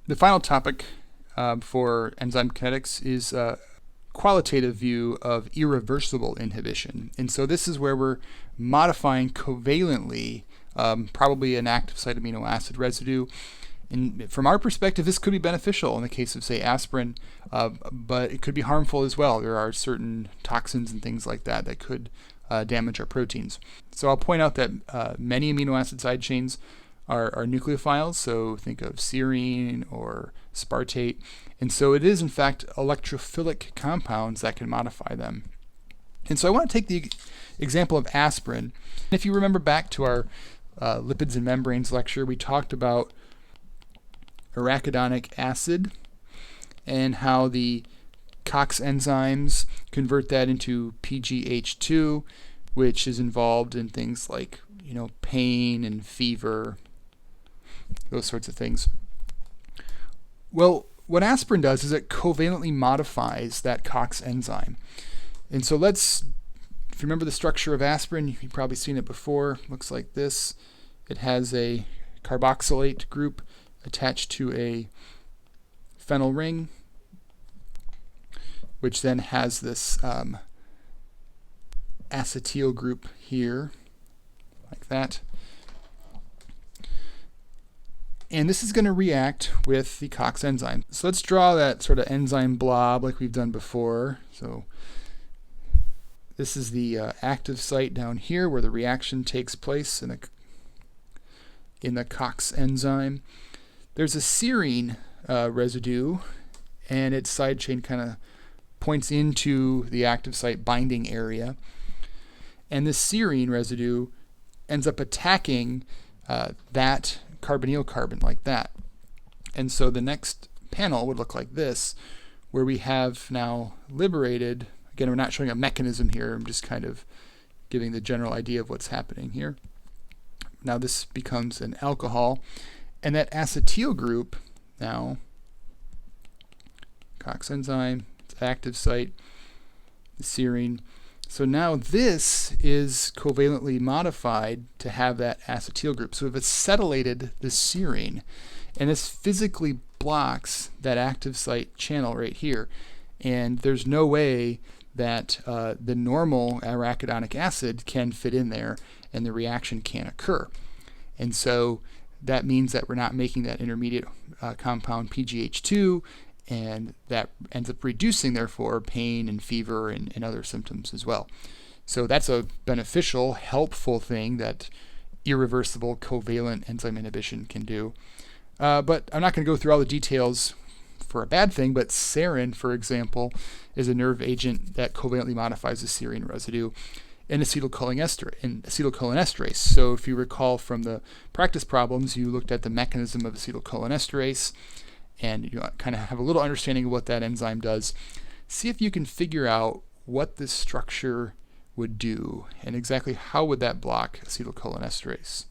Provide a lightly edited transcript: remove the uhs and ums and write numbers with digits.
The final topic for enzyme kinetics is a qualitative view of irreversible inhibition. And so this is where we're modifying covalently probably an active site amino acid residue. And from our perspective, this could be beneficial in the case of, say, aspirin, but it could be harmful as well. There are certain toxins and things like that that could damage our proteins. So I'll point out that many amino acid side chains are nucleophiles, so think of serine or aspartate. And so it is, in fact, electrophilic compounds that can modify them. And so I want to take the example of aspirin. If you remember back to our lipids and membranes lecture, we talked about arachidonic acid and how the COX enzymes convert that into PGH2, which is involved in things like, pain and fever, those sorts of things. Well, what aspirin does is it covalently modifies that COX enzyme. And so if you remember the structure of aspirin, you've probably seen it before. Looks like this. It has a carboxylate group attached to a phenyl ring, which then has this acetyl group here, like that. And this is going to react with the COX enzyme. So let's draw that sort of enzyme blob like we've done before. So this is the active site down here where the reaction takes place in the COX enzyme. There's a serine residue, and its side chain kind of points into the active site binding area. And this serine residue ends up attacking that carbonyl carbon like that. And so the next panel would look like this, where we have now liberated, again, we're not showing a mechanism here, I'm just kind of giving the general idea of what's happening here. Now this becomes an alcohol, and that acetyl group now, COX enzyme, its active site, the serine. So now this is covalently modified to have that acetyl group. So we've acetylated the serine, and this physically blocks that active site channel right here. And there's no way that the normal arachidonic acid can fit in there and the reaction can occur. And so that means that we're not making that intermediate compound PGH2, and that ends up reducing, therefore, pain and fever and other symptoms as well. So that's a beneficial, helpful thing that irreversible covalent enzyme inhibition can do. But I'm not going to go through all the details for a bad thing, but sarin, for example, is a nerve agent that covalently modifies the serine residue in acetylcholinesterase. So if you recall from the practice problems, you looked at the mechanism of acetylcholinesterase, and you kind of have a little understanding of what that enzyme does. See if you can figure out what this structure would do and exactly how would that block acetylcholinesterase.